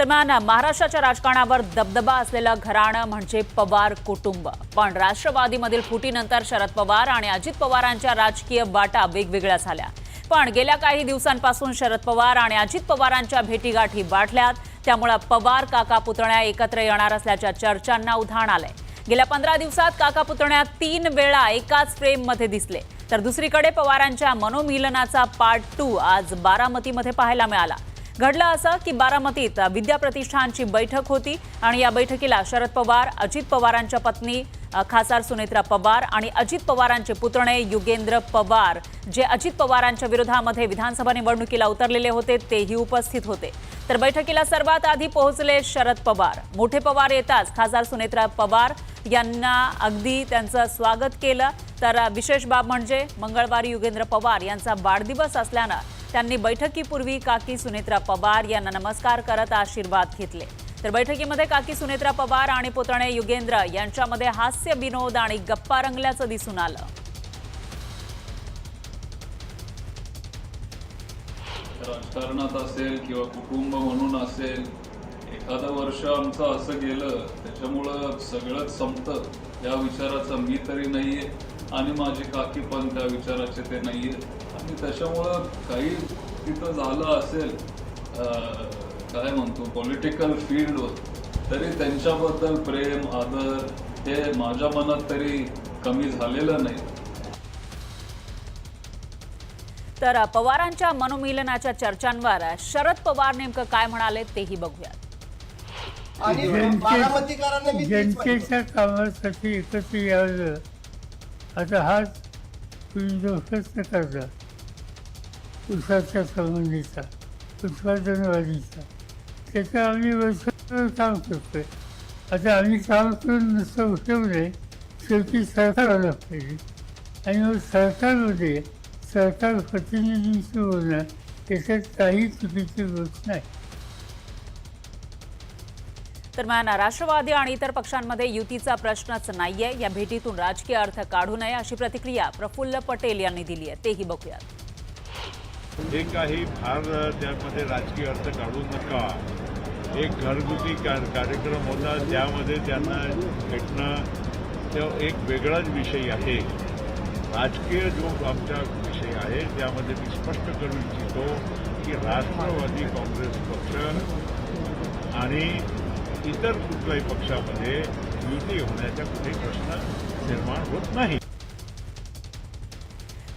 दरम्यान महाराष्ट्राच्या राजकारणावर दबदबा असलेलं घराणं म्हणजे पवार कुटुंब. पण राष्ट्रवादीमधील फुटीनंतर शरद पवार आणि अजित पवारांच्या राजकीय वाटा वेगवेगळ्या झाल्या. पण गेल्या काही दिवसांपासून शरद पवार आणि अजित पवारांच्या भेटीगाठी वाढल्यात. त्यामुळे पवार काका पुतण्या एकत्र येणार असल्याच्या चर्चांना उधाण आलंय. गेल्या 15 दिवसात काका पुतण्या 3 वेळा एकाच फ्रेममध्ये दिसले. तर दुसरीकडे पवारांच्या मनोमिलनाचा पार्ट 2 आज बारामतीमध्ये पाहायला मिळाला. घडलं असं की बारामतीत विद्या प्रतिष्ठानची बैठक होती आणि या बैठकीला शरद पवार, अजित पवारांच्या पत्नी खासदार सुनेत्रा पवार आणि अजित पवारांचे पुतणे युगेंद्र पवार, जे अजित पवारांच्या विरोधामध्ये विधानसभा निवडणुकीला उतरलेले होते, तेही उपस्थित होते. तर बैठकीला सर्वात आधी पोहोचले शरद पवार. मोठे पवार येताच खासदार सुनेत्रा पवार यांना अगदी त्यांचं स्वागत केलं. तर विशेष बाब म्हणजे मंगळवारी युगेंद्र पवार यांचा वाढदिवस असल्यानं त्यांनी बैठकीपूर्वी काकी सुनेत्रा पवार यांना नमस्कार करत आशीर्वाद घेतले. तर बैठकीमध्ये काकी सुनेत्रा पवार आणि पुतणे युगेंद्र यांच्यामध्ये हास्य विनोद आणि गप्पा रंगल्याचं दिसून आलं. राजकारणात असेल किंवा कुटुंब म्हणून असेल, एखादं वर्ष आमचं असं गेलं त्याच्यामुळं सगळंच संपतं या विचाराचा मी तरी नाहीये आणि माझे काकी पण त्या विचाराचे ते नाहीये. आणि त्याच्यामुळं काही तिथं झालं असेल काय म्हणतो पॉलिटिकल फील्डवर, तरी त्यांच्याबद्दल प्रेम आदर हे माझ्या मनात तरी कमी झालेलं नाही. तर पवारांच्या मनोमिलनाच्या चर्चांवर शरद पवार नेमकं काय म्हणाले तेही बघूयात. जनतेच्या कामासाठी एकत्र यावं आता हाच प्रश्न करता उसाच्या संबंधीचा, उत्पादनवाढीचा, त्याचं आम्ही वर्षभर काम करतोय. आता आम्ही काम करून नुसतं उठवलंय, शेवटी सरकार आलं पाहिजे आणि मग सरकारमध्ये सरकार प्रतिनिधींशी बोलणं त्याच्यात काही चुकीची गोष्ट नाही. दरम्यान राष्ट्रवादी आणि इतर पक्षांमध्ये युतीचा प्रश्नच नाहीये. या भेटीतून राजकीय अर्थ काढू नये अशी प्रतिक्रिया प्रफुल्ल पटेल यांनी दिली आहे, तेही बघूयात. हे काही फार त्यामध्ये राजकीय अर्थ काढू नका. एक घरगुती कार्यक्रम होता, त्यामध्ये त्यांना भेटणं तो एक वेगळाच विषय आहे. राजकीय जो आमचा विषय आहे त्यामध्ये मी स्पष्ट करू इच्छितो की राष्ट्रवादी काँग्रेस पक्ष आणि इतर कुठल्याही पक्षामध्ये युती होण्याचा कुठेही प्रश्न निर्माण होत नाही.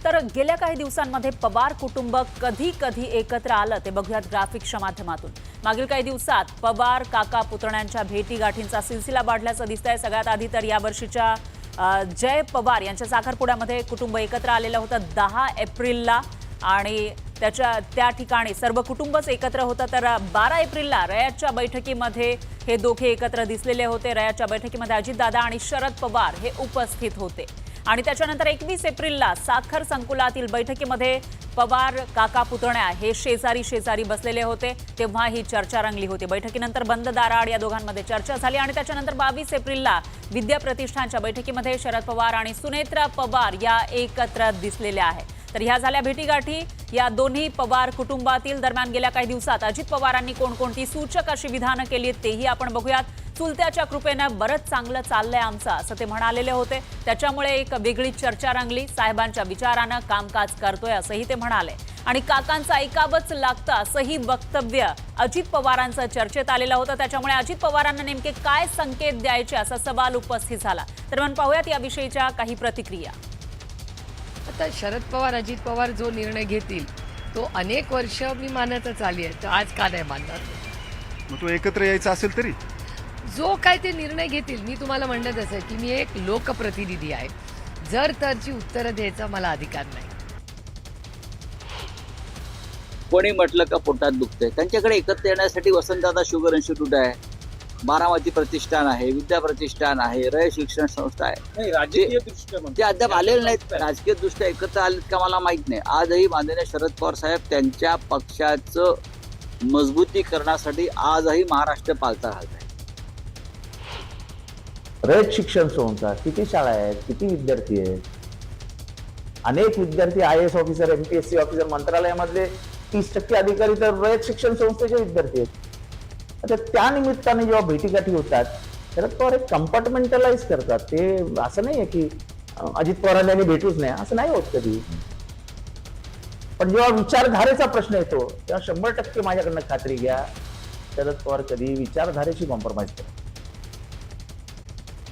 तर गेल्या काही दिवसांमध्ये पवार कुटुंब कधी कधी एकत्र आलं ते बघूयात ग्राफिक्सच्या माध्यमातून. मागील काही दिवसात पवार काका पुतण्यांच्या भेटीगाठींचा सिलसिला वाढल्याचं दिसतंय. सगळ्यात आधी तर यावर्षीच्या जय पवार यांच्या साखरपुड्यामध्ये कुटुंब एकत्र आलेलं होतं 10 एप्रिलला आणि त्या ठिकाणी सर्व कुटुंबच एकत्र होतं. तर 12 एप्रिलला रयातच्या बैठकीमध्ये हे दोघे एकत्र दिसलेले होते. रयातच्या बैठकीमध्ये अजितदादा आणि शरद पवार हे उपस्थित होते आणि त्याच्यानंतर 21 एप्रिलला साखर संकुलातील बैठकीमध्ये पवार काका पुतण्या हे शेजारी बसलेले होते. तेव्हा ही चर्चा रंगली होती. बैठकीनंतर बंद दाराआड या दोघांमध्ये चर्चा झाली आणि त्याच्यानंतर 22 एप्रिलला विद्या प्रतिष्ठानच्या बैठकीमध्ये शरद पवार आणि सुनेत्रा पवार या एकत्र दिसलेल्या आहेत. तर ह्या झाल्या भेटीगाठी या दोन्ही पवार कुटुंबातील. दरम्यान गेल्या काही दिवसात अजित पवारांनी कोणकोणती सूचक अशी विधानं केली तेही आपण बघूयात. चुलत्याच्या कृपेनं बरंच चांगलं चाललंय आमचं असं ते म्हणालेले होते. त्याच्यामुळे एक वेगळी चर्चा रंगली. साहेबांच्या विचारानं कामकाज करतोय असंही ते म्हणाले आणि काकांचं ऐकावंच लागतं असंही वक्तव्य अजित पवारांचं चर्चेत आलेलं होतं. त्याच्यामुळे अजित पवारांना नेमके काय संकेत द्यायचे असा सवाल उपस्थित झाला. तर आपण पाहूयात याविषयीच्या काही प्रतिक्रिया. आता शरद पवार अजित पवार जो निर्णय घेतील तो अनेक वर्ष मी मानतच आली आहे, तर आज का नाही मानणार. मग तो एकत्र यायचा असेल तरी जो काय ते निर्णय घेतील, मी तुम्हाला म्हणत असेल की मी एक लोकप्रतिनिधी आहे. जर तरची उत्तरं द्यायचा मला अधिकार नाही. कोणी म्हटलं का पोटात दुखतंय, त्यांच्याकडे एकत्र येण्यासाठी वसंतदादा शुगर इन्स्टिट्यूट आहे, बारामती प्रतिष्ठान आहे, विद्या प्रतिष्ठान आहे, रय शिक्षण संस्था आहे. राजकीय दृष्ट्या ते अद्याप आलेले नाहीत. राजकीय दृष्ट्या एकत्र आलेत का मला माहित नाही. आजही माननीय शरद पवार साहेब त्यांच्या पक्षाचं मजबूतीकरणासाठी आजही महाराष्ट्र पालथा घालत आहे. रयत शिक्षण संस्था किती शाळा आहेत, किती विद्यार्थी आहेत. अनेक विद्यार्थी IAS ऑफिसर, MPSC ऑफिसर, मंत्रालयामधले 30% अधिकारी तर रयत शिक्षण संस्थेचे विद्यार्थी आहेत. आता त्या निमित्ताने जेव्हा भेटीगाठी होतात शरद पवार एक कंपार्टमेंटलाइज करतात. ते असं नाहीये की अजित पवारांनी भेटूच नाही असं नाही होत कधी. पण जेव्हा विचारधारेचा प्रश्न येतो तेव्हा 100% माझ्याकडनं खात्री घ्या, शरद पवार कधी विचारधारेशी कॉम्प्रोमाइज करतात.